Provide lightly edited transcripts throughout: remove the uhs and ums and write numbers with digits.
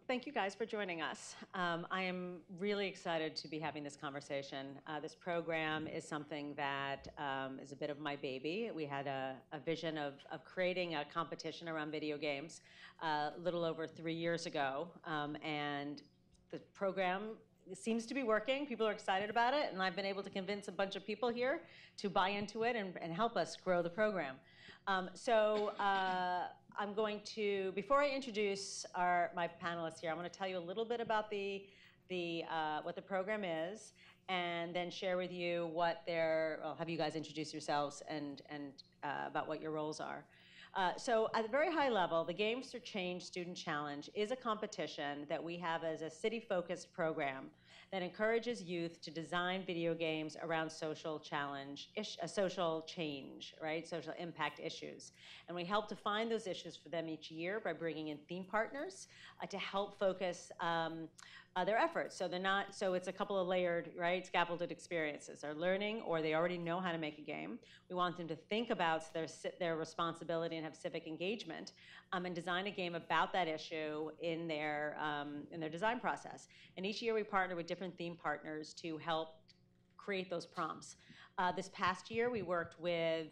Thank you guys for joining us. I am really excited to be having this conversation. This program is something that is a bit of my baby. We had a vision of creating a competition around video games a little over 3 years ago, and the program seems to be working. People are excited about it, and I've been able to convince a bunch of people here to buy into it and help us grow the program. I'm going to, before I introduce my panelists here, I want to tell you a little bit about what the program is, and then share with you well, have you guys introduce yourselves and about what your roles are. So at a very high level, the Games for Change Student Challenge is a competition that we have as a city-focused program that encourages youth to design video games around social change, right? Social impact issues. And we help define those issues for them each year by bringing in theme partners to help focus their efforts. So it's a couple of layered, right, scaffolded experiences. They're learning, or they already know how to make a game. We want them to think about their responsibility and have civic engagement, and design a game about that issue in their design process. And each year we partner with different theme partners to help create those prompts. This past year we worked with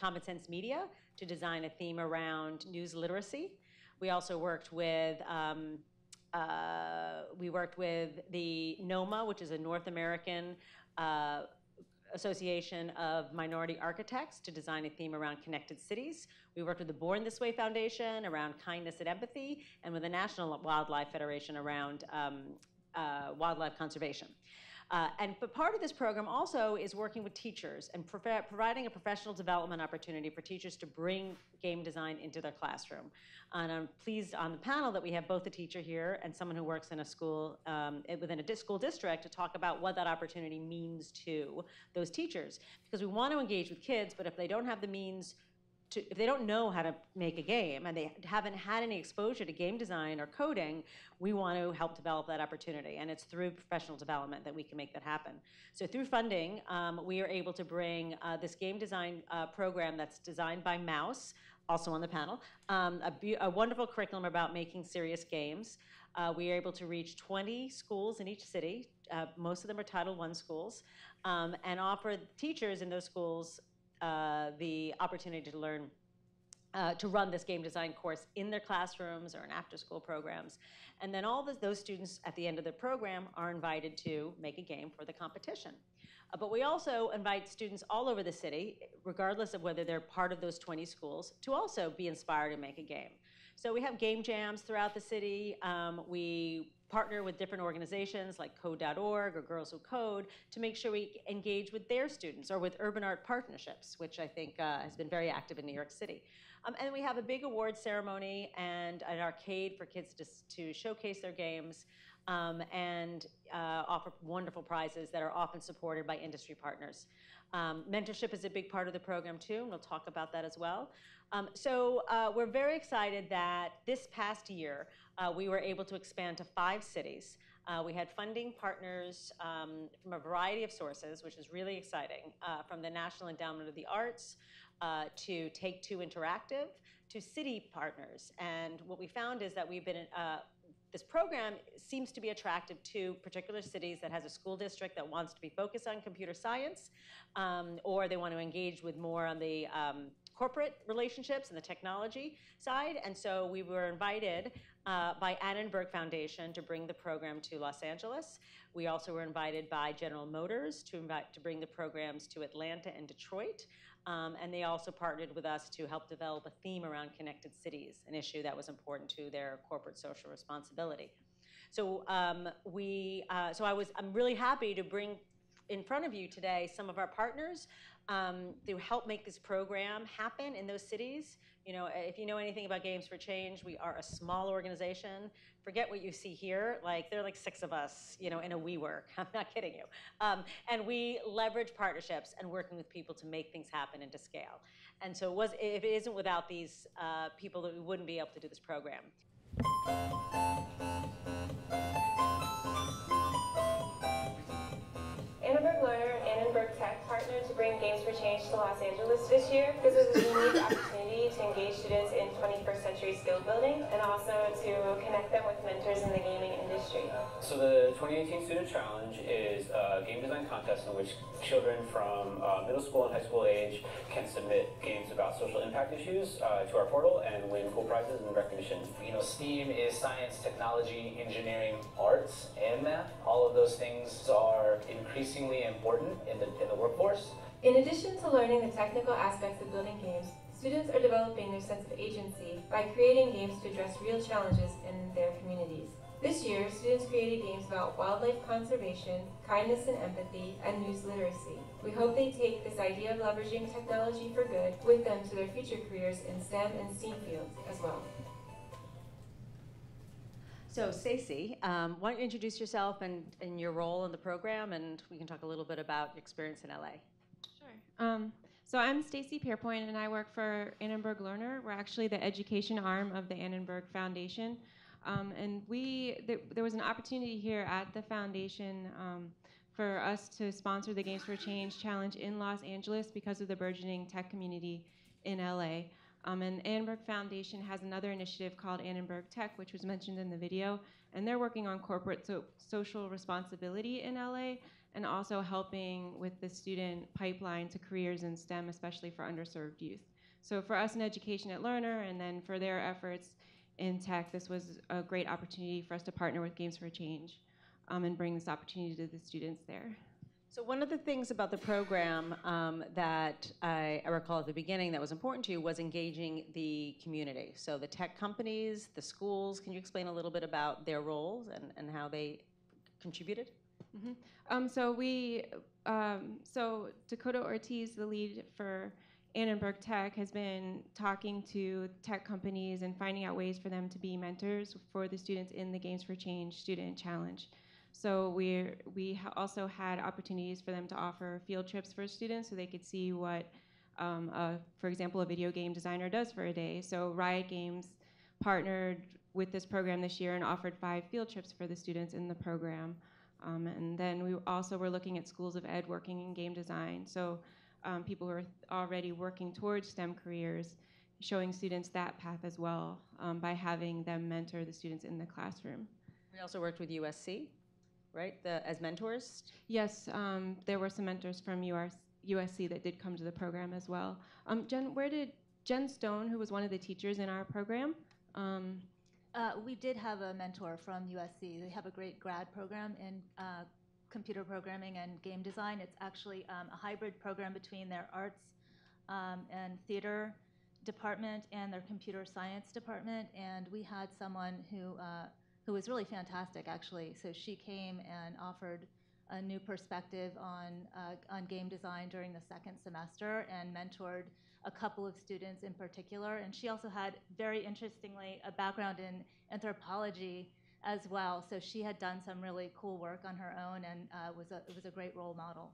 Common Sense Media to design a theme around news literacy. We also worked with the NOMA, which is a North American Association of Minority Architects, to design a theme around connected cities. We worked with the Born This Way Foundation around kindness and empathy, and with the National Wildlife Federation around wildlife conservation. But part of this program also is working with teachers and providing a professional development opportunity for teachers to bring game design into their classroom. And I'm pleased on the panel that we have both a teacher here and someone who works in a school, within a school district, to talk about what that opportunity means to those teachers. Because we want to engage with kids, but if they don't have the means if they don't know how to make a game and they haven't had any exposure to game design or coding, we want to help develop that opportunity. And it's through professional development that we can make that happen. So through funding, we are able to bring this game design program that's designed by Mouse, also on the panel, a wonderful curriculum about making serious games. We are able to reach 20 schools in each city. Most of them are Title I schools, and offer teachers in those schools the opportunity to learn, to run this game design course in their classrooms or in after-school programs. And then all those students at the end of the program are invited to make a game for the competition. But we also invite students all over the city, regardless of whether they're part of those 20 schools, to also be inspired and make a game. So we have game jams throughout the city. We partner with different organizations like Code.org or Girls Who Code to make sure we engage with their students, or with Urban Art Partnerships, which I think has been very active in New York City. And we have a big award ceremony and an arcade for kids to showcase their games, and offer wonderful prizes that are often supported by industry partners. Mentorship is a big part of the program too, and we'll talk about that as well. So we're very excited that this past year we were able to expand to 5 cities. We had funding partners from a variety of sources, which is really exciting, from the National Endowment of the Arts to Take-Two Interactive to city partners. And what we found is that this program seems to be attractive to particular cities that has a school district that wants to be focused on computer science, or they want to engage with more on the corporate relationships and the technology side. And so we were invited by Annenberg Foundation to bring the program to Los Angeles. We also were invited by General Motors to bring the programs to Atlanta and Detroit. And they also partnered with us to help develop a theme around connected cities, an issue that was important to their corporate social responsibility. So I'm really happy to bring in front of you today some of our partners to help make this program happen in those cities. You know, if you know anything about Games for Change, we are a small organization. Forget what you see here. There are like 6 of us, you know, in a WeWork. I'm not kidding you. And we leverage partnerships and working with people to make things happen and to scale. And so if it isn't without these people, that we wouldn't be able to do this program. Annenberg Learner and Annenberg Tech partnered to bring Games for Change to Los Angeles this year. This is a unique opportunity to engage students in 21st century skill building and also to connect them with mentors in the gaming industry. So the 2018 Student Challenge is a game design contest in which children from middle school and high school age can submit games about social impact issues to our portal and win cool prizes and recognition. You know, STEAM is science, technology, engineering, arts, and math. All of those things are increasingly important in the workforce. In addition to learning the technical aspects of building games, students are developing their sense of agency by creating games to address real challenges in their communities. This year, students created games about wildlife conservation, kindness and empathy, and news literacy. We hope they take this idea of leveraging technology for good with them to their future careers in STEM and STEAM fields as well. So Stacie, why don't you introduce yourself and your role in the program, and we can talk a little bit about your experience in LA. Sure. So I'm Stacy Pierpoint, and I work for Annenberg Learner. We're actually the education arm of the Annenberg Foundation. And there was an opportunity here at the foundation for us to sponsor the Games for Change Challenge in Los Angeles because of the burgeoning tech community in LA. And Annenberg Foundation has another initiative called Annenberg Tech, which was mentioned in the video, and they're working on corporate social responsibility in LA and also helping with the student pipeline to careers in STEM, especially for underserved youth. So for us in Education at Learner, and then for their efforts in tech, this was a great opportunity for us to partner with Games for Change and bring this opportunity to the students there. So one of the things about the program that I recall at the beginning that was important to you was engaging the community. So the tech companies, the schools, can you explain a little bit about their roles and how they contributed? Mm-hmm. So Dakota Ortiz, the lead for Annenberg Tech, has been talking to tech companies and finding out ways for them to be mentors for the students in the Games for Change Student Challenge. So we also had opportunities for them to offer field trips for students so they could see what, for example, a video game designer does for a day. So Riot Games partnered with this program this year and offered 5 field trips for the students in the program. And then we also were looking at schools of ed working in game design. So people who are already working towards STEM careers, showing students that path as well by having them mentor the students in the classroom. We also worked with USC, right, as mentors? Yes, there were some mentors from USC that did come to the program as well. Jen Stone, who was one of the teachers in our program, we did have a mentor from USC. They have a great grad program in computer programming and game design. It's actually a hybrid program between their arts and theater department and their computer science department. And we had someone who was really fantastic, actually. So she came and offered a new perspective on game design during the second semester and mentored a couple of students in particular. And she also had, very interestingly, a background in anthropology as well. So she had done some really cool work on her own, and it was a great role model.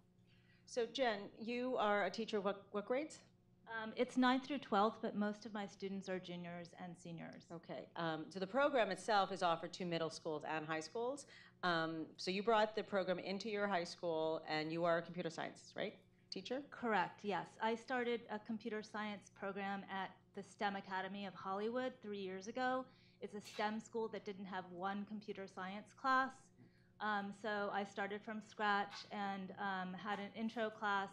So Jen, you are a teacher, what grades? It's 9th through 12th, but most of my students are juniors and seniors. Okay, so the program itself is offered to middle schools and high schools. So you brought the program into your high school, and you are a computer science, right, teacher? Correct, yes. I started a computer science program at the STEM Academy of Hollywood 3 years ago. It's a STEM school that didn't have one computer science class. So I started from scratch and had an intro class,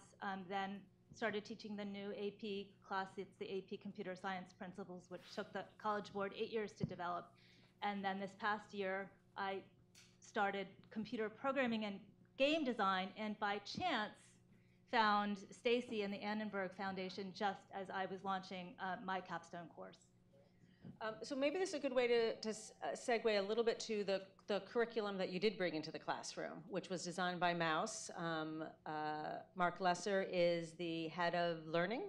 then started teaching the new AP class. It's the AP Computer Science Principles, which took the College Board 8 years to develop. And then this past year, I started computer programming and game design, and by chance found Stacie and the Annenberg Foundation just as I was launching my capstone course. So maybe this is a good way to segue a little bit to the curriculum that you did bring into the classroom, which was designed by Mouse. Marc Lesser is the head of learning,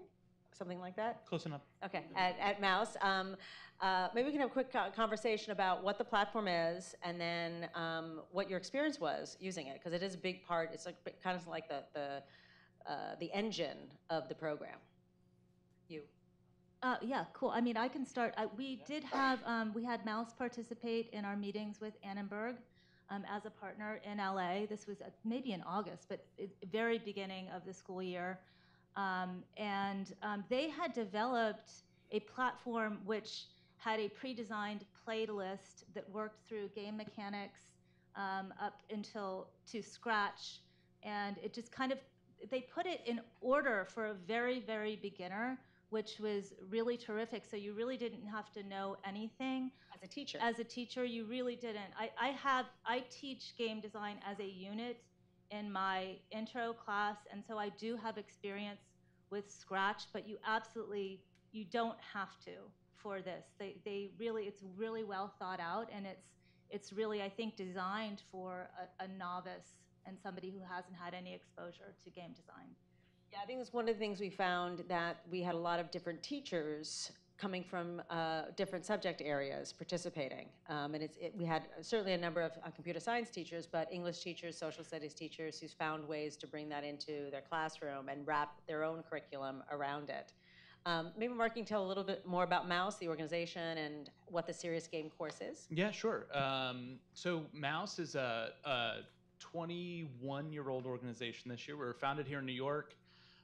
something like that? Close enough. Okay, at Mouse. Maybe we can have a quick conversation about what the platform is and then what your experience was using it, because it is a big part. It's like kind of like the engine of the program. You. Yeah, cool. I mean, I can start. We had Mouse participate in our meetings with Annenberg as a partner in LA. This was maybe in August, but very beginning of the school year. And they had developed a platform which had a pre-designed playlist that worked through game mechanics up until to Scratch, and it just kind of, they put it in order for a very, very beginner, which was really terrific. So you really didn't have to know anything. As a teacher. As a teacher, you really didn't. I teach game design as a unit in my intro class, and so I do have experience with Scratch, but you don't have to for this. They really, it's really well thought out, and it's really, I think, designed for a novice and somebody who hasn't had any exposure to game design. Yeah, I think it's one of the things we found, that we had a lot of different teachers coming from different subject areas participating. And we had certainly a number of computer science teachers, but English teachers, social studies teachers who's found ways to bring that into their classroom and wrap their own curriculum around it. Maybe Marc can tell a little bit more about Mouse, the organization, and what the Serious Game course is. Yeah, sure. So Mouse is a 21-year-old organization this year. We were founded here in New York.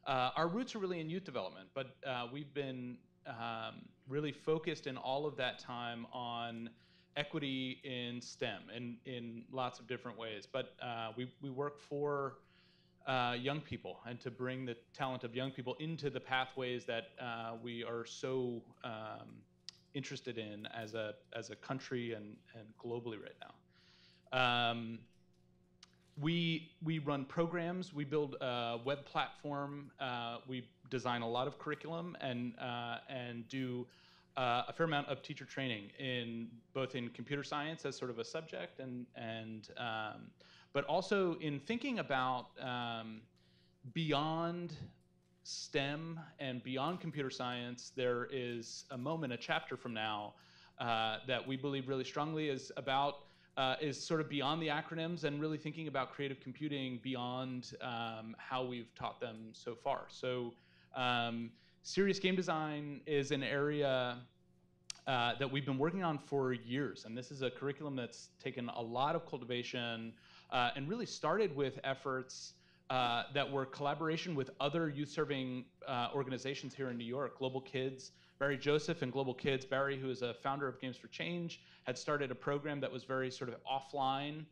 Our roots are really in youth development, but we've been really focused in all of that time on equity in STEM in lots of different ways. But we work for young people, and to bring the talent of young people into the pathways that we are so interested in as a country and globally right now. We run programs, we build a web platform, we design a lot of curriculum, and do a fair amount of teacher training both in computer science as sort of a subject, but also in thinking about beyond STEM and beyond computer science. There is a moment, a chapter from now, that we believe really strongly is sort of beyond the acronyms, and really thinking about creative computing beyond how we've taught them so far. So serious game design is an area that we've been working on for years, and this is a curriculum that's taken a lot of cultivation and really started with efforts that were collaboration with other youth-serving organizations here in New York. Global Kids, Barry Joseph and Global Kids. Barry, who is a founder of Games for Change, had started a program that was very sort of offline.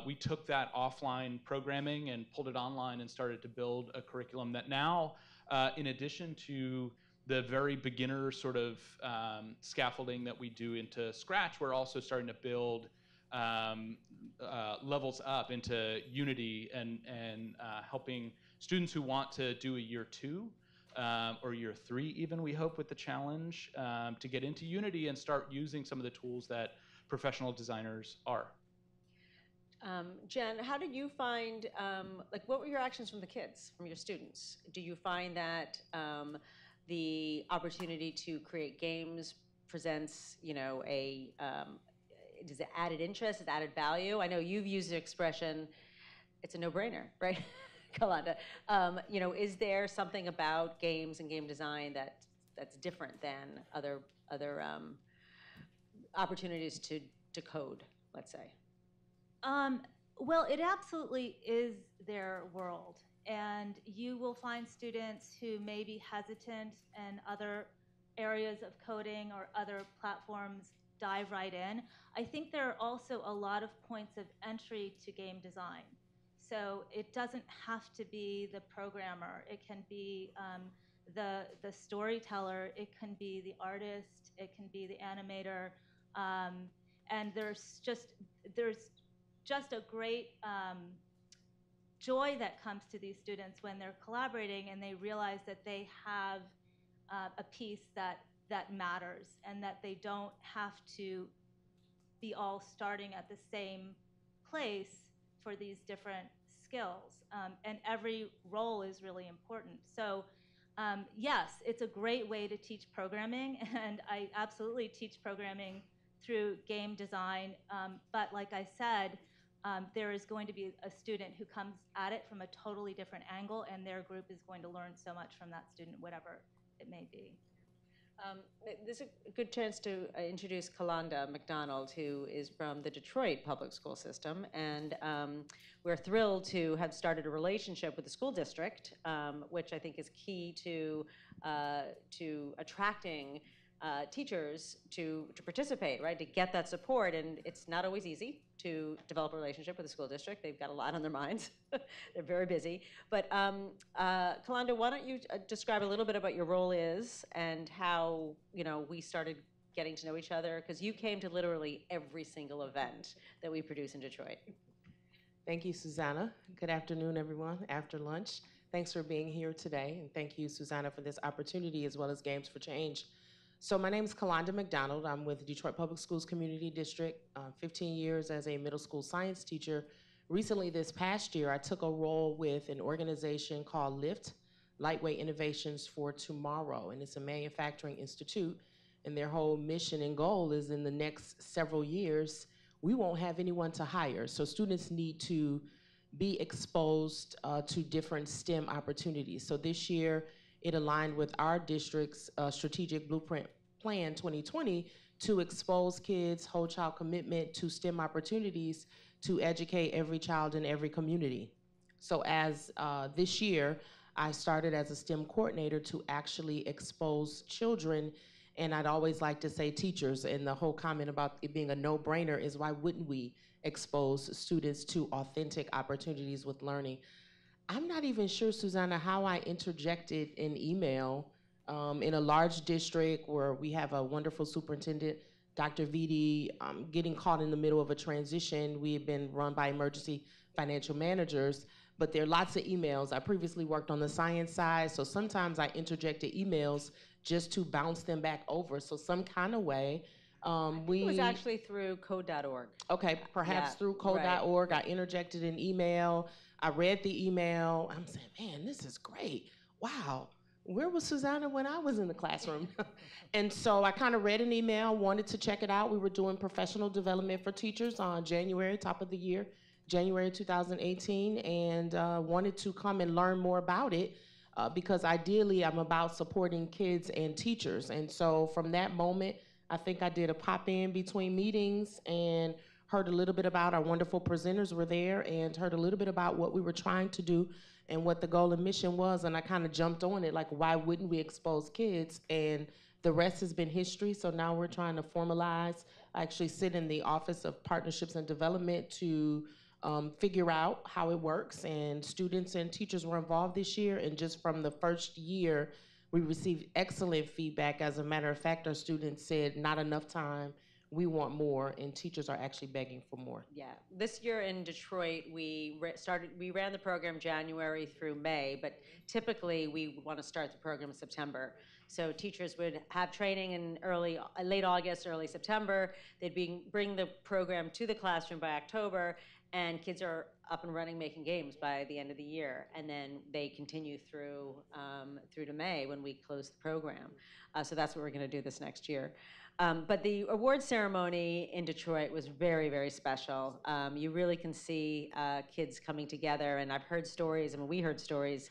We took that offline programming and pulled it online and started to build a curriculum that now, in addition to the very beginner sort of scaffolding that we do into Scratch, we're also starting to build levels up into Unity and helping students who want to do a year 2 or year 3 even, we hope, with the challenge to get into Unity and start using some of the tools that professional designers are. Jen, how did you find, what were your actions from the kids, from your students? Do you find that the opportunity to create games presents, does it added interest, is added value? I know you've used the expression, it's a no-brainer, right? Kalonda. Is there something about games and game design that's different than other opportunities to code, let's say? Well, it absolutely is their world, and you will find students who may be hesitant in other areas of coding or other platforms dive right in. I think there are also a lot of points of entry to game design. So it doesn't have to be the programmer. It can be the storyteller. It can be the artist. It can be the animator. And there's just a great joy that comes to these students when they're collaborating and they realize that they have a piece that matters, and that they don't have to be all starting at the same place for these different skills. And every role is really important. So yes, it's a great way to teach programming, and I absolutely teach programming through game design. But like I said, there is going to be a student who comes at it from a totally different angle, and their group is going to learn so much from that student, whatever it may be. This is a good chance to introduce Kalandar McDonald, who is from the Detroit public school system. And we're thrilled to have started a relationship with the school district, which I think is key to attracting teachers to participate, right, to get that support. And it's not always easy to develop a relationship with the school district. They've got a lot on their minds. They're very busy. But Kalonda, why don't you describe a little bit about your role is and how, we started getting to know each other, because you came to literally every single event that we produce in Detroit. Thank you, Susanna. Good afternoon, everyone, after lunch. Thanks for being here today, and thank you, Susanna, for this opportunity, as well as Games for Change. So my name is Kalandar McDonald. I'm with the Detroit Public Schools Community District, 15 years as a middle school science teacher. Recently, this past year, I took a role with an organization called LIFT, Lightweight Innovations for Tomorrow, and it's a manufacturing institute, and their whole mission and goal is in the next several years, we won't have anyone to hire. So students need to be exposed to different STEM opportunities. So this year, it aligned with our district's strategic blueprint plan 2020 to expose kids' whole child commitment to STEM opportunities to educate every child in every community. So as this year, I started as a STEM coordinator to actually expose children, and I'd always like to say teachers, and the whole comment about it being a no-brainer is why wouldn't we expose students to authentic opportunities with learning? I'm not even sure, Susanna, how I interjected an email in a large district where we have a wonderful superintendent, Dr. Vidi, getting caught in the middle of a transition. We have been run by emergency financial managers, but there are lots of emails. I previously worked on the science side, so sometimes I interjected emails just to bounce them back over. So some kind of way, it was actually through code.org. Okay, perhaps through code.org, right. I interjected an email. I read the email. I'm saying, man, this is great. Wow, where was Susanna when I was in the classroom? And so I kind of read an email, wanted to check it out. We were doing professional development for teachers on January, top of the year, January 2018, and wanted to come and learn more about it because ideally I'm about supporting kids and teachers. And so from that moment, I think I did a pop-in between meetings and heard a little bit about our wonderful presenters were there and heard a little bit about what we were trying to do and what the goal and mission was, and I kind of jumped on it, like why wouldn't we expose kids? And the rest has been history, so now we're trying to formalize. I actually sit in the Office of Partnerships and Development to figure out how it works, and students and teachers were involved this year, and just from the first year, we received excellent feedback. As a matter of fact, our students said not enough time, we want more, and teachers are actually begging for more. Yeah, this year in Detroit, we ran the program January through May, but typically we want to start the program in September. So teachers would have training in late August, early September. They'd bring the program to the classroom by October, and kids are up and running making games by the end of the year. And then they continue through to May when we close the program. So that's what we're going to do this next year. But the award ceremony in Detroit was very, very special. You really can see kids coming together, and I've heard stories, we heard stories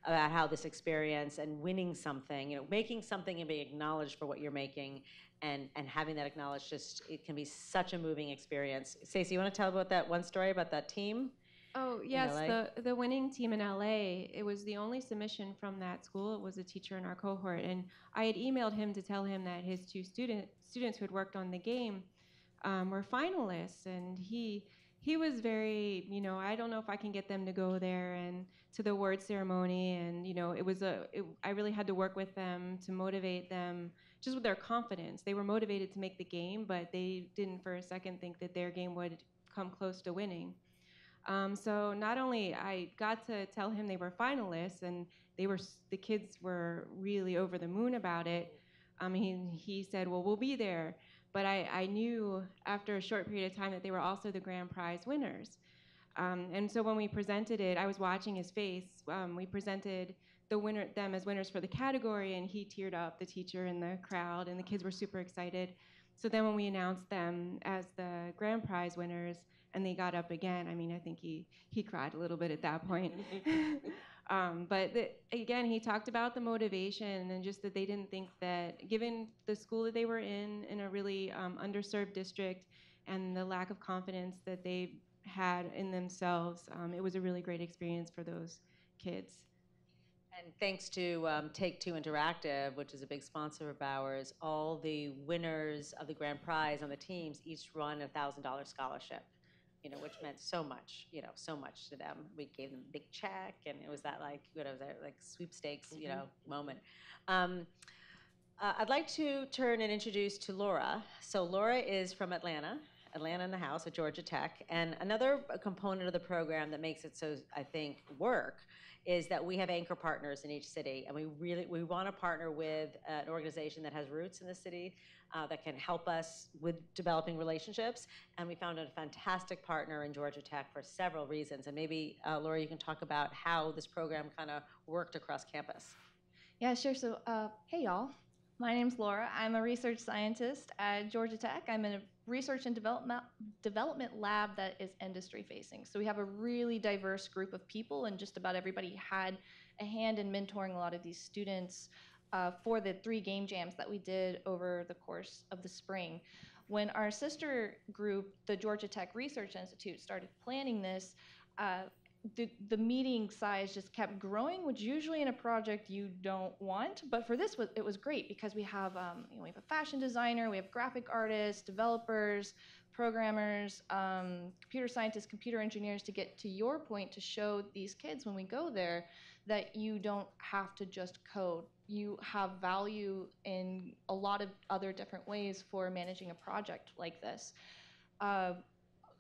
about how this experience and winning something, making something and being acknowledged for what you're making and having that acknowledged, it can be such a moving experience. Stacie, you want to tell about that one story about that team? Oh, yes, the winning team in LA, it was the only submission from that school. It was a teacher in our cohort, and I had emailed him to tell him that his two students who had worked on the game were finalists, and he was very, I don't know if I can get them to go there and to the award ceremony, and I really had to work with them to motivate them just with their confidence. They were motivated to make the game, but they didn't for a second think that their game would come close to winning. So not only I got to tell him they were finalists, and the kids were really over the moon about it. He said, well, we'll be there. But I knew after a short period of time that they were also the grand prize winners. And so when we presented it, I was watching his face. We presented them as winners for the category, and he teared up, the teacher in the crowd, and the kids were super excited. So then when we announced them as the grand prize winners, and they got up again, I think he cried a little bit at that point. Again, he talked about the motivation and just that they didn't think that, given the school that they were in a really underserved district, and the lack of confidence that they had in themselves, it was a really great experience for those kids. And thanks to Take-Two Interactive, which is a big sponsor of ours, all the winners of the grand prize on the teams each won a $1,000 scholarship, which meant so much, so much to them. We gave them a big check, and it was that like sweepstakes, moment. I'd like to turn and introduce to Laura. So Laura is from Atlanta in the house at Georgia Tech, and another component of the program that makes it so, I think, work is that we have anchor partners in each city, and we want to partner with an organization that has roots in the city that can help us with developing relationships. And we found a fantastic partner in Georgia Tech for several reasons. And maybe, Laura, you can talk about how this program kind of worked across campus. Yeah, sure. So, hey, y'all. My name's Laura. I'm a research scientist at Georgia Tech. I'm in a research and development lab that is industry facing. So we have a really diverse group of people, and just about everybody had a hand in mentoring a lot of these students for the 3 game jams that we did over the course of the spring. When our sister group, the Georgia Tech Research Institute, started planning this, the meeting size just kept growing, which usually in a project you don't want. But for this, it was great because we have we have a fashion designer, we have graphic artists, developers, programmers, computer scientists, computer engineers, to get to your point, to show these kids when we go there that you don't have to just code. You have value in a lot of other different ways for managing a project like this.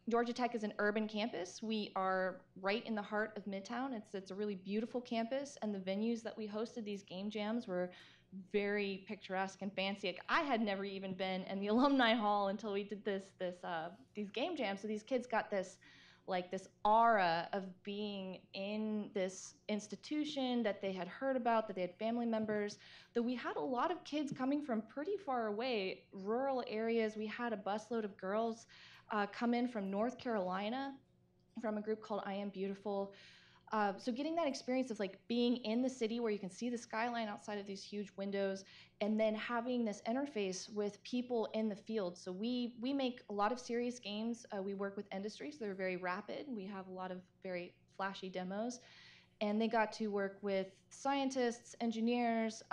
Georgia Tech is an urban campus. We are right in the heart of Midtown. It's a really beautiful campus, and the venues that we hosted these game jams were very picturesque and fancy. Like, I had never even been in the alumni hall until we did these game jams. So these kids got this aura of being in this institution that they had heard about, that they had family members. Though we had a lot of kids coming from pretty far away, rural areas. We had a busload of girls come in from North Carolina, from a group called I Am Beautiful. So getting that experience of being in the city where you can see the skyline outside of these huge windows, and then having this interface with people in the field. So we make a lot of serious games. We work with industry, so they're very rapid. We have a lot of very flashy demos. And they got to work with scientists, engineers.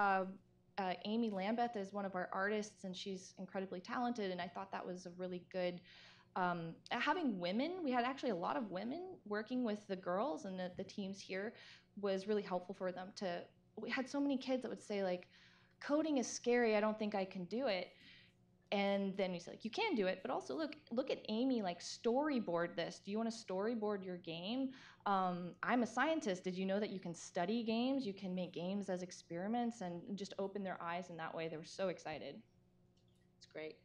Amy Lambeth is one of our artists, and she's incredibly talented, and I thought that was a really good having women. We had actually a lot of women working with the girls, and the teams here was really helpful for them we had so many kids that would say coding is scary, I don't think I can do it. And then we said you can do it, but also look at Amy, storyboard this. Do you want to storyboard your game? I'm a scientist. Did you know that you can study games? You can make games as experiments, and just open their eyes in that way. They were so excited. It's great.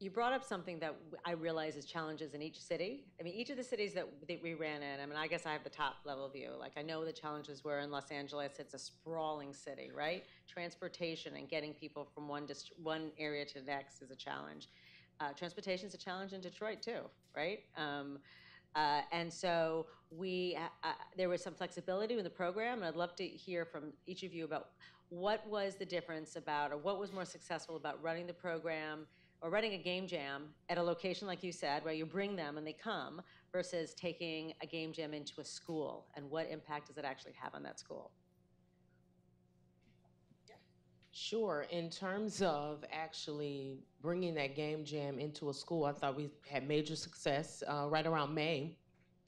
You brought up something that I realize is challenges in each city. I mean, each of the cities that we ran in, I guess I have the top level view. I know the challenges were in Los Angeles. It's a sprawling city, right? Transportation and getting people from one area to the next is a challenge. Transportation is a challenge in Detroit too, right? And so there was some flexibility in the program, and I'd love to hear from each of you about what was the difference about, or what was more successful about running the program or running a game jam at a location, like you said, where you bring them and they come, versus taking a game jam into a school, and what impact does it actually have on that school? Yeah. Sure. In terms of actually bringing that game jam into a school, I thought we had major success. Right around May,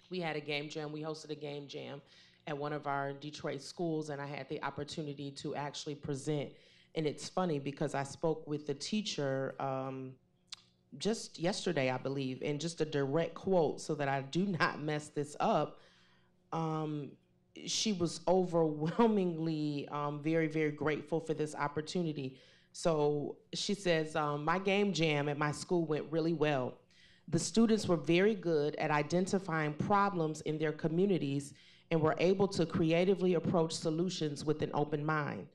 we had a game jam. We hosted a game jam at one of our Detroit schools, and I had the opportunity to actually present. And it's funny because I spoke with the teacher just yesterday, I believe, and just a direct quote so that I do not mess this up. She was overwhelmingly very, very grateful for this opportunity. So she says, my game jam at my school went really well. The students were very good at identifying problems in their communities and were able to creatively approach solutions with an open mind.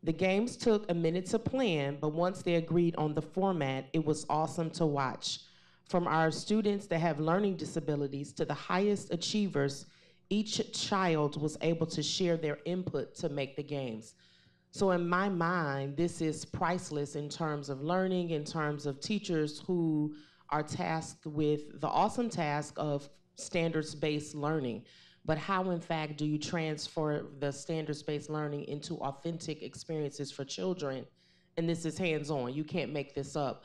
The games took a minute to plan, but once they agreed on the format, it was awesome to watch. From our students that have learning disabilities to the highest achievers, each child was able to share their input to make the games. So in my mind, this is priceless in terms of learning, in terms of teachers who are tasked with the awesome task of standards-based learning. But how, in fact, do you transfer the standards-based learning into authentic experiences for children? And this is hands-on. You can't make this up.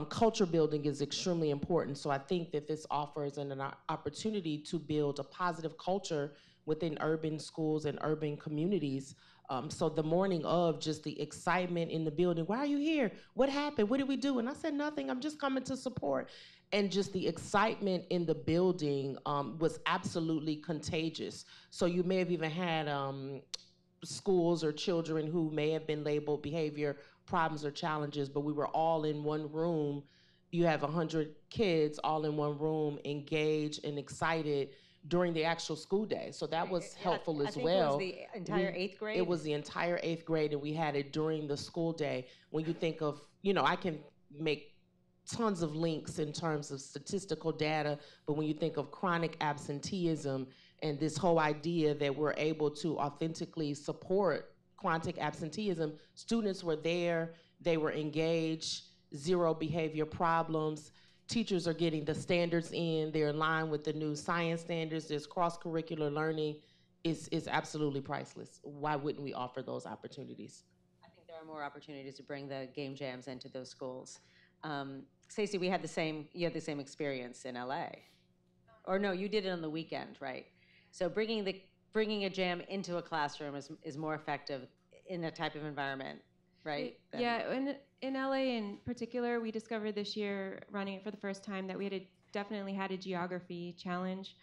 Culture building is extremely important. So I think that this offers an opportunity to build a positive culture within urban schools and urban communities. So the morning of, just the excitement in the building, why are you here? What happened? What did we do? And I said, nothing, I'm just coming to support. And just the excitement in the building was absolutely contagious. So you may have even had schools or children who may have been labeled behavior problems or challenges, but we were all in one room. You have 100 kids all in one room, engaged and excited during the actual school day. So that was helpful as well. I think it was the entire 8th grade? It was the entire 8th grade, and we had it during the school day. When you think of, I can make tons of links in terms of statistical data, but when you think of chronic absenteeism and this whole idea that we're able to authentically support chronic absenteeism, students were there, they were engaged, zero behavior problems. Teachers are getting the standards in, they're in line with the new science standards, there's cross-curricular learning. Is absolutely priceless. Why wouldn't we offer those opportunities? I think there are more opportunities to bring the game jams into those schools. Stacie, you had the same experience in LA. Or no, you did it on the weekend, right? So bringing a jam into a classroom is more effective in that type of environment, right? Yeah, in LA in particular, we discovered this year, running it for the first time, that we definitely had a geography challenge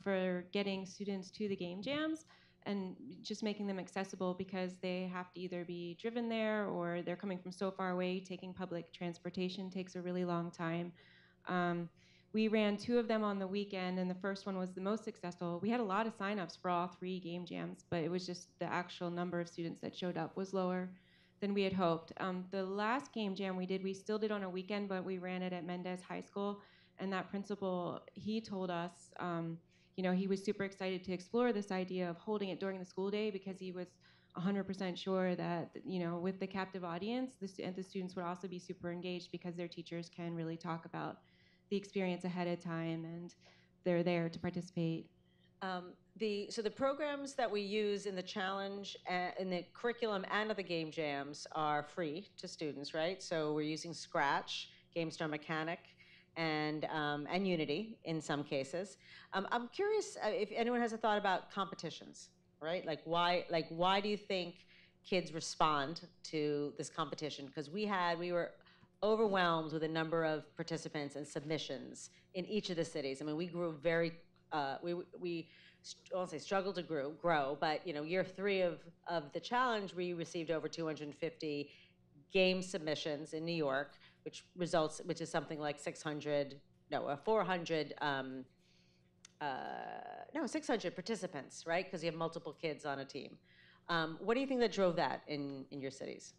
for getting students to the game jams and just making them accessible, because they have to either be driven there or they're coming from so far away. Taking public transportation takes a really long time. We ran 2 of them on the weekend, and the first one was the most successful. We had a lot of signups for all 3 game jams, but it was just the actual number of students that showed up was lower than we had hoped. The last game jam we still did on a weekend, but we ran it at Mendez High School, and that principal, he told us, he was super excited to explore this idea of holding it during the school day, because he was 100% sure that, with the captive audience, the students would also be super engaged, because their teachers can really talk about the experience ahead of time, and they're there to participate. So the programs that we use in the challenge, in the curriculum and of the game jams are free to students, right? So we're using Scratch, GameStar Mechanic, and Unity in some cases. I'm curious if anyone has a thought about competitions, right? Why do you think kids respond to this competition? Because we were overwhelmed with a number of participants and submissions in each of the cities. I mean, we grew very, I won't say struggled to grow, but year 3 of the challenge, we received over 250 game submissions in New York, which is something like 600 participants, right? Because you have multiple kids on a team. What do you think that drove that in your cities?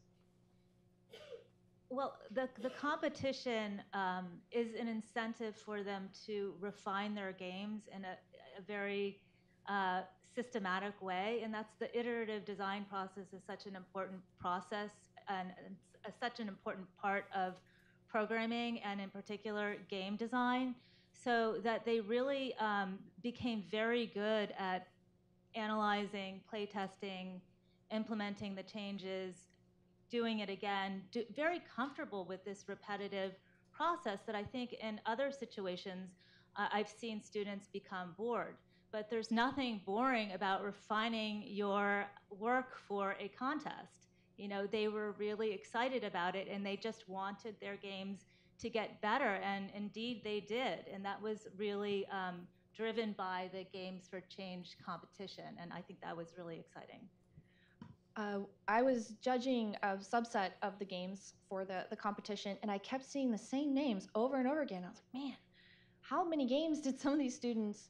Well, the competition is an incentive for them to refine their games in a very systematic way, and that's the iterative design process is such an important process and such an important part of programming, and in particular game design, so that they really became very good at analyzing, play testing, implementing the changes, doing it again, very comfortable with this repetitive process that I think in other situations I've seen students become bored. But there's nothing boring about refining your work for a contest. They were really excited about it, and they just wanted their games to get better, and indeed they did. And that was really driven by the Games for Change competition, and I think that was really exciting. I was judging a subset of the games for the competition, and I kept seeing the same names over and over again. I was like, man, how many games did some of these students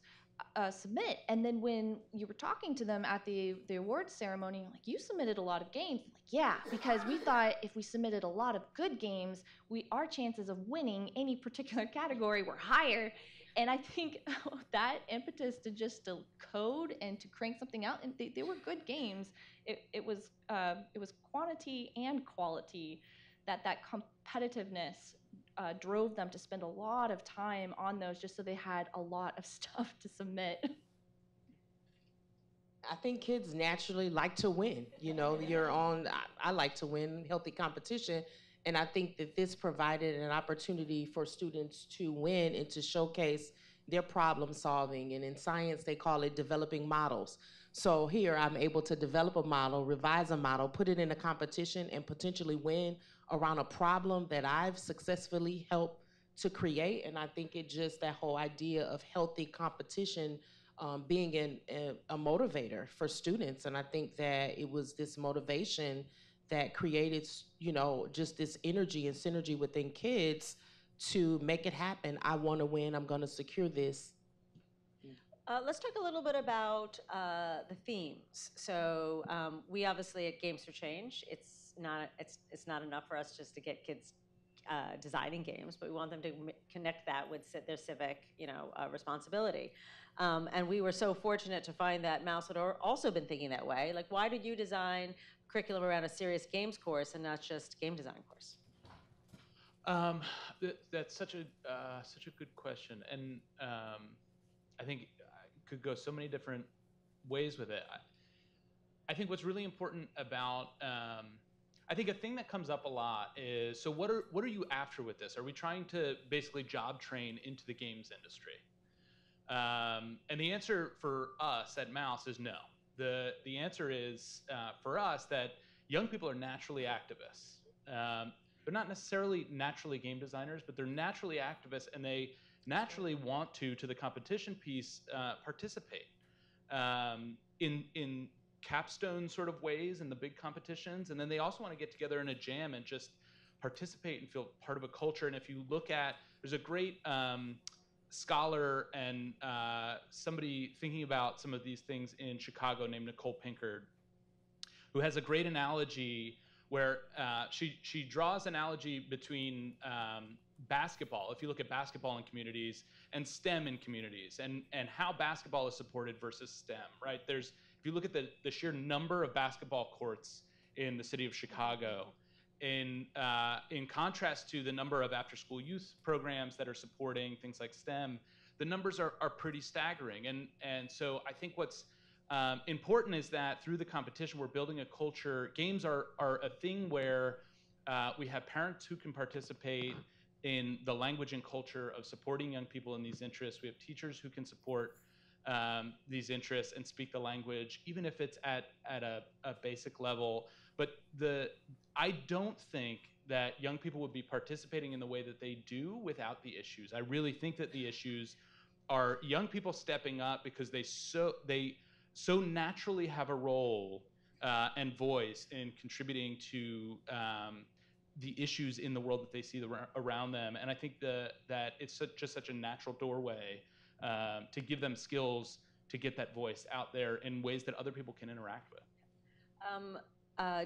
submit? And then when you were talking to them at the awards ceremony, like, you submitted a lot of games. Like, yeah, because we thought if we submitted a lot of good games, our chances of winning any particular category were higher. And I think that impetus to code and to crank something out, and they were good games. It was quantity and quality, that competitiveness drove them to spend a lot of time on those, just so they had a lot of stuff to submit. I think kids naturally like to win. You know, I like to win, healthy competition. And I think that this provided an opportunity for students to win and to showcase their problem solving. And in science, they call it developing models. So here I'm able to develop a model, revise a model, put it in a competition, and potentially win around a problem that I've successfully helped to create. And I think that whole idea of healthy competition being a motivator for students. And I think that it was this motivation that created, just this energy and synergy within kids to make it happen. I want to win. I'm going to secure this. Let's talk a little bit about the themes. So we obviously at Games for Change, it's not enough for us just to get kids designing games, but we want them to connect that with their civic, responsibility. And we were so fortunate to find that Mouse had also been thinking that way. Like, why did you design curriculum around a serious games course and not just game design course? That's such a good question, and I think I could go so many different ways with it. I think what's really important about I think a thing that comes up a lot is, so what are you after with this? Are we trying to basically job train into the games industry? And the answer for us at Mouse is no. The answer is for us that young people are naturally activists. They're not necessarily naturally game designers, but they're naturally activists, and they naturally want to the competition piece, participate in capstone sort of ways in the big competitions. And then they also want to get together in a jam and just participate and feel part of a culture. And if you look at, there's a great scholar and somebody thinking about some of these things in Chicago named Nicole Pinkard, who has a great analogy where she draws analogy between basketball, if you look at basketball in communities, and STEM in communities, and how basketball is supported versus STEM, right? If you look at the sheer number of basketball courts in the city of Chicago, in contrast to the number of after-school youth programs that are supporting things like STEM, the numbers are pretty staggering. And so I think what's important is that through the competition, we're building a culture. Games are a thing where we have parents who can participate in the language and culture of supporting young people in these interests. We have teachers who can support these interests and speak the language, even if it's at a basic level. But I don't think that young people would be participating in the way that they do without the issues. I really think that the issues are young people stepping up because they so naturally have a role and voice in contributing to the issues in the world that they see around them. And I think that it's just such a natural doorway to give them skills to get that voice out there in ways that other people can interact with.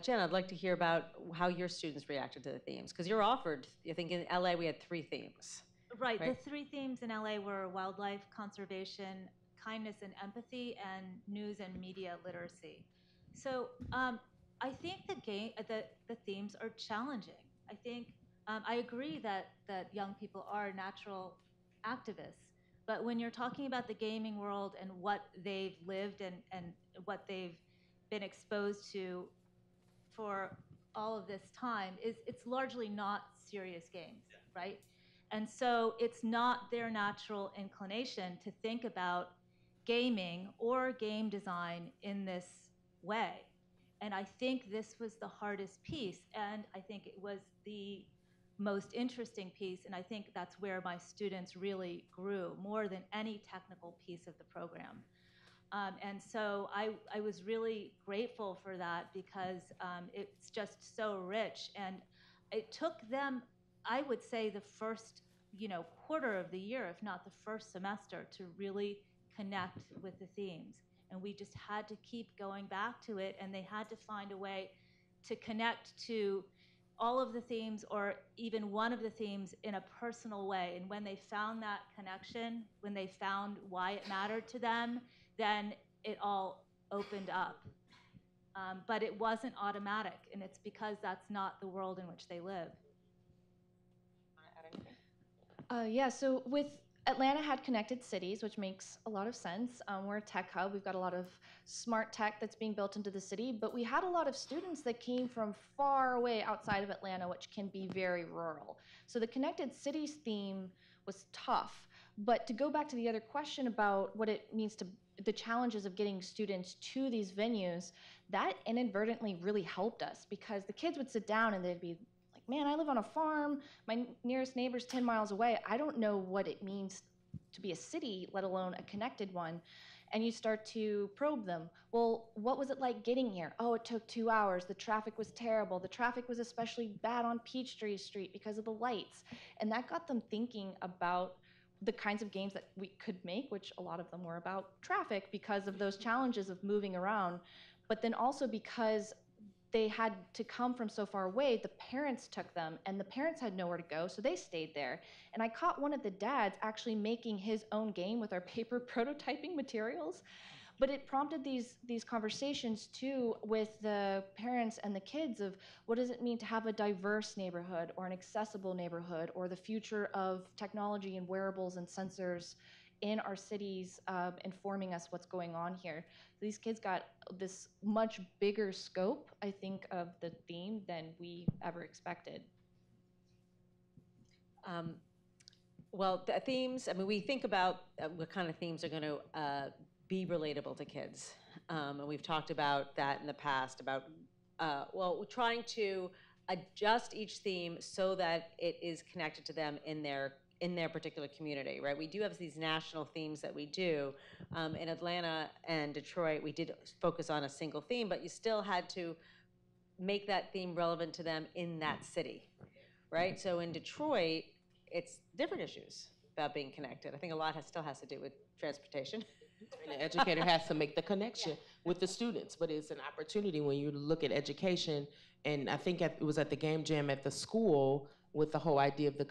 Jen, I'd like to hear about how your students reacted to the themes, because you're offered, I think in LA we had 3 themes. Right, the 3 themes in LA were wildlife conservation, kindness and empathy, and news and media literacy. So I think the themes are challenging. I think I agree that young people are natural activists, but when you're talking about the gaming world and what they've lived and what they've been exposed to for all of this time, it's largely not serious games, right? And so it's not their natural inclination to think about gaming or game design in this way. And I think this was the hardest piece, and I think it was the most interesting piece, and I think that's where my students really grew more than any technical piece of the program. And so I was really grateful for that, because it's just so rich. And it took them, I would say, the first quarter of the year, if not the first semester, to really connect with the themes. And we just had to keep going back to it, and they had to find a way to connect to all of the themes or even one of the themes in a personal way. And when they found that connection, when they found why it mattered to them, then it all opened up. But it wasn't automatic, and it's because that's not the world in which they live. Yeah, so with Atlanta had connected cities, which makes a lot of sense. We're a tech hub. We've got a lot of smart tech that's being built into the city, but we had a lot of students that came from far away outside of Atlanta, which can be very rural. So the connected cities theme was tough. But to go back to the other question about what it means to the challenges of getting students to these venues, that inadvertently really helped us, because the kids would sit down and they'd be like, man, I live on a farm, my nearest neighbor's 10 miles away, I don't know what it means to be a city, let alone a connected one. And you start to probe them. Well, what was it like getting here? Oh, it took 2 hours. The traffic was terrible. The traffic was especially bad on Peachtree Street because of the lights. And that got them thinking about the kinds of games that we could make, which a lot of them were about traffic because of those challenges of moving around. But then also because they had to come from so far away, the parents took them, and the parents had nowhere to go, so they stayed there. And I caught one of the dads actually making his own game with our paper prototyping materials. But it prompted these conversations too with the parents and the kids of what does it mean to have a diverse neighborhood or an accessible neighborhood, or the future of technology and wearables and sensors in our cities, informing us what's going on here. These kids got this much bigger scope, I think, of the theme than we ever expected. Well, the themes, I mean, we think about what kind of themes are going to be relatable to kids. And we've talked about that in the past, about, well, we're trying to adjust each theme so that it is connected to them in their particular community, right? We do have these national themes that we do. In Atlanta and Detroit, we did focus on a single theme, but you still had to make that theme relevant to them in that city, right? So in Detroit, it's different issues about being connected. I think a lot still has to do with transportation. And the educator has to make the connection with the students, but it's an opportunity when you look at education. And I think it was at the game jam at the school with the whole idea of the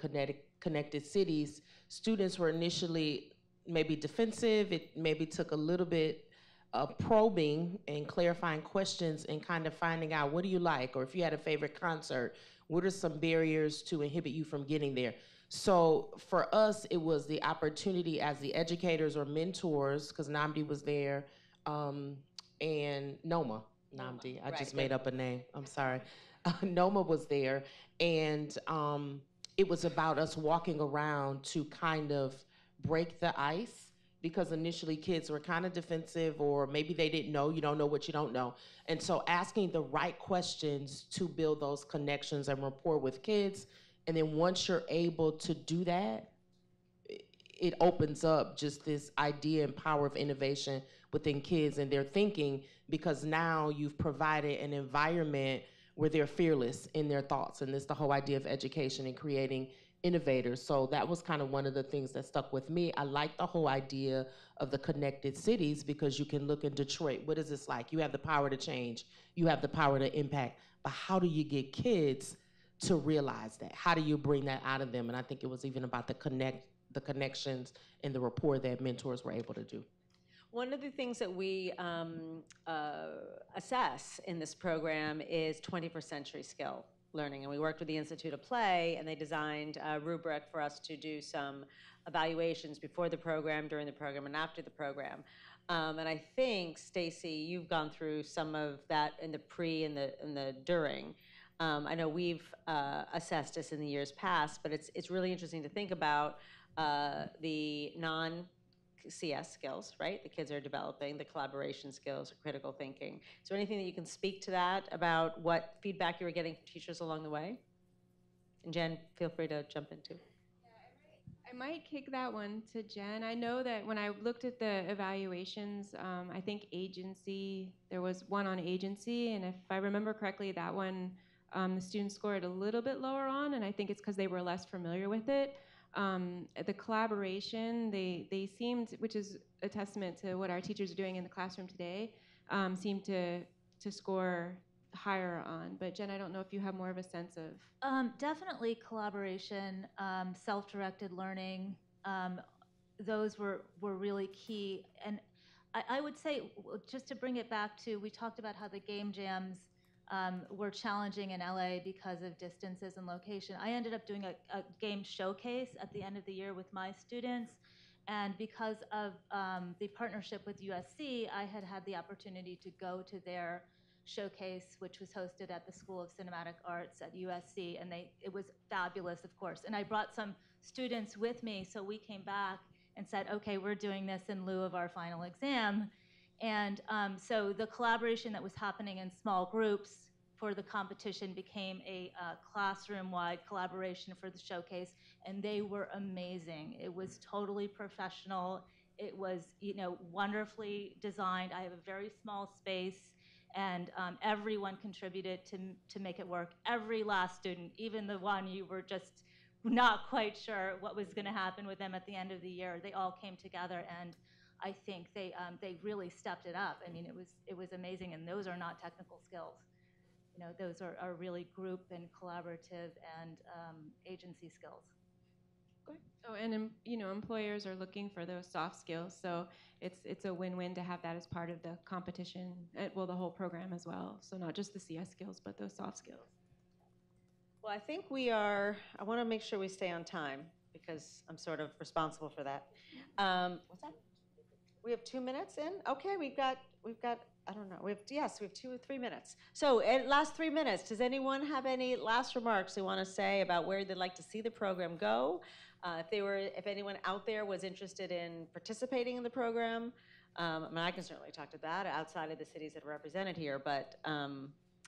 connected cities. Students were initially maybe defensive. It maybe took a little bit of probing and clarifying questions and kind of finding out, what do you like? Or if you had a favorite concert, what are some barriers to inhibit you from getting there? So for us, it was the opportunity as the educators or mentors, because Namdi was there, and Noma. Namdi, I just made up a name, I'm sorry. Noma was there, and it was about us walking around to kind of break the ice, because initially kids were kind of defensive, or maybe they didn't know. You don't know what you don't know. And so asking the right questions to build those connections and rapport with kids. And then once you're able to do that, it opens up just this idea and power of innovation within kids and their thinking, because now you've provided an environment where they're fearless in their thoughts. And it's the whole idea of education and creating innovators. So that was kind of one of the things that stuck with me. I like the whole idea of the connected cities, because you can look in Detroit. What is this like? You have the power to change. You have the power to impact. But how do you get kids to realize that? How do you bring that out of them? And I think it was even about the connections and the rapport that mentors were able to do. One of the things that we assess in this program is 21st century skill learning. And we worked with the Institute of Play, and they designed a rubric for us to do some evaluations before the program, during the program, and after the program. And I think, Stacie, you've gone through some of that in the pre and the during. I know we've assessed this in the years past, but it's really interesting to think about the non-CS skills, right? The kids are developing, the collaboration skills, critical thinking. Is there anything that you can speak to that about what feedback you were getting from teachers along the way? And Jen, feel free to jump in too. I might kick that one to Jen. I know that when I looked at the evaluations, I think agency, there was one on agency, and if I remember correctly, that one the students scored a little bit lower on, and I think it's because they were less familiar with it. The collaboration, they seemed, which is a testament to what our teachers are doing in the classroom today, seemed to score higher on. But Jen, I don't know if you have more of a sense of. Definitely collaboration, self-directed learning. Those were really key. And I would say, just to bring it back to, we talked about how the game jams were challenging in LA because of distances and location. I ended up doing a game showcase at the end of the year with my students. And because of the partnership with USC, I had the opportunity to go to their showcase, which was hosted at the School of Cinematic Arts at USC, and it was fabulous, of course. And I brought some students with me, so we came back and said, okay, we're doing this in lieu of our final exam. And so the collaboration that was happening in small groups for the competition became a classroom-wide collaboration for the showcase, and they were amazing. It was totally professional. It was, wonderfully designed. I have a very small space, and everyone contributed to make it work. Every last student, even the one you were just not quite sure what was going to happen with them at the end of the year, they all came together, and I think they really stepped it up. I mean, it was amazing, and those are not technical skills. Those are really group and collaborative and agency skills. Oh, and employers are looking for those soft skills, so it's a win-win to have that as part of the competition, the whole program as well. So not just the CS skills, but those soft skills. Well, I think I want to make sure we stay on time because I'm sort of responsible for that. What's that? We have 2 minutes in? Okay, we've got, I don't know, we have 2 or 3 minutes. So last 3 minutes, does anyone have any last remarks they want to say about where they'd like to see the program go? If anyone out there was interested in participating in the program, I mean, I can certainly talk to that outside of the cities that are represented here, but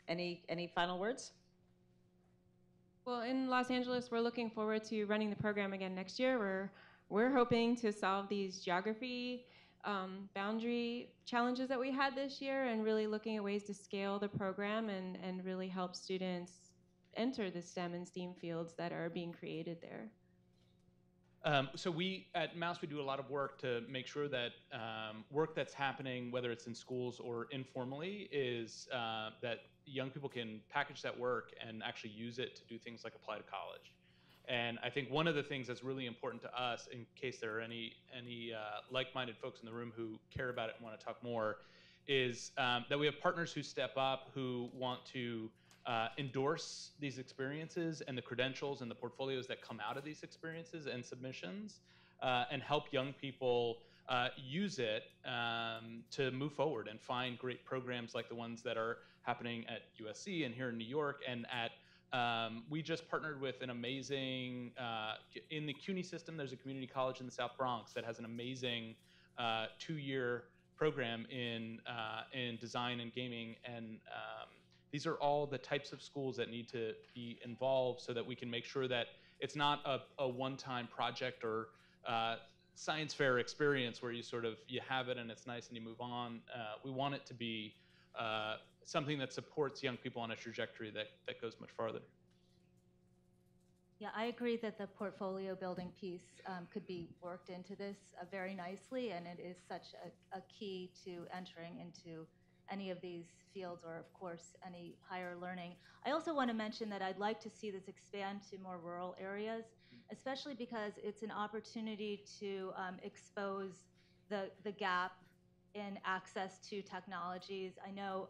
any final words? Well, in Los Angeles, we're looking forward to running the program again next year. We're hoping to solve these geography boundary challenges that we had this year, and really looking at ways to scale the program and really help students enter the STEM and STEAM fields that are being created there. So we at Mouse, we do a lot of work to make sure that work that's happening, whether it's in schools or informally, is that young people can package that work and actually use it to do things like apply to college. And I think one of the things that's really important to us, in case there are any like-minded folks in the room who care about it and want to talk more, is that we have partners who step up, who want to endorse these experiences and the credentials and the portfolios that come out of these experiences and submissions, and help young people use it to move forward and find great programs like the ones that are happening at USC and here in New York. And we just partnered with an amazing, in the CUNY system, there's a community college in the South Bronx that has an amazing 2-year program in design and gaming. And these are all the types of schools that need to be involved so that we can make sure that it's not a one-time project or science fair experience where you have it and it's nice and you move on. We want it to be something that supports young people on a trajectory that goes much farther. Yeah, I agree that the portfolio building piece could be worked into this very nicely, and it is such a key to entering into any of these fields, or of course any higher learning. I also want to mention that I'd like to see this expand to more rural areas, especially because it's an opportunity to expose the gap in access to technologies. I know,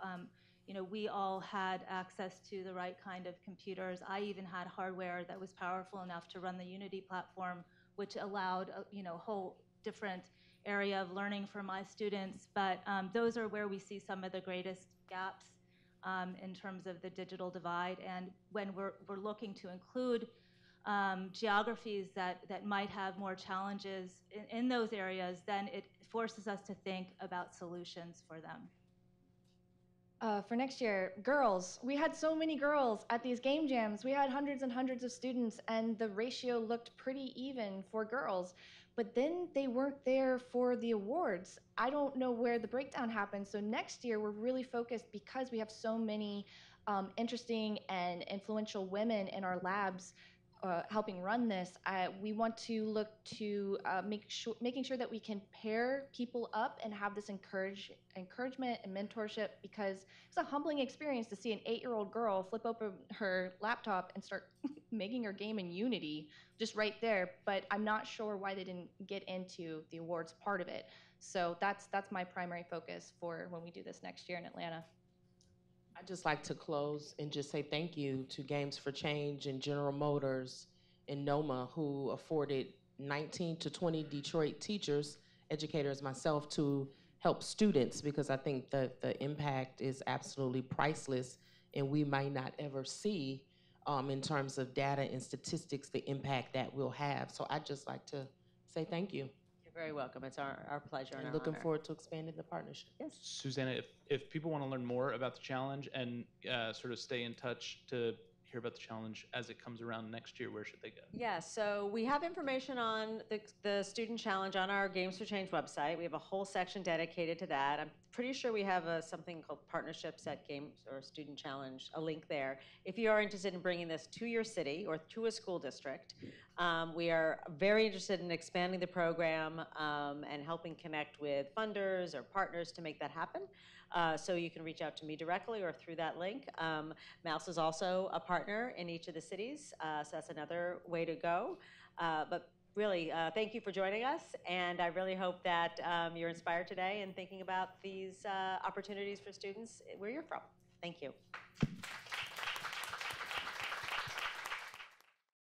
we all had access to the right kind of computers. I even had hardware that was powerful enough to run the Unity platform, which allowed a whole different area of learning for my students. But those are where we see some of the greatest gaps in terms of the digital divide. And when we're looking to include geographies that might have more challenges in those areas, then it forces us to think about solutions for them. For next year, girls. We had so many girls at these game jams. We had hundreds and hundreds of students, and the ratio looked pretty even for girls. But then they weren't there for the awards. I don't know where the breakdown happened. So next year, we're really focused, because we have so many interesting and influential women in our labs. helping run this, we want to look to making sure that we can pair people up and have this encouragement and mentorship, because it's a humbling experience to see an 8-year-old girl flip open her laptop and start making her game in Unity just right there. But I'm not sure why they didn't get into the awards part of it. So that's my primary focus for when we do this next year in Atlanta. I'd just like to close and just say thank you to Games for Change and General Motors and NOMA, who afforded 19 to 20 Detroit teachers, educators, myself, to help students, because I think that the impact is absolutely priceless, and we might not ever see in terms of data and statistics the impact that we'll have. So I'd just like to say thank you. You're very welcome. It's our pleasure and our looking honor. forward to expanding the partnership. Yes. Susanna, if people want to learn more about the challenge and sort of stay in touch to hear about the challenge as it comes around next year, where should they go? Yeah, so we have information on the student challenge on our Games for Change website. We have a whole section dedicated to that. I'm pretty sure we have something called Partnerships at Games or Student Challenge, a link there. If you are interested in bringing this to your city or to a school district, we are very interested in expanding the program and helping connect with funders or partners to make that happen. So you can reach out to me directly or through that link. Mouse is also a partner in each of the cities, so that's another way to go. But really, thank you for joining us, and I really hope that you're inspired today and thinking about these opportunities for students where you're from. Thank you.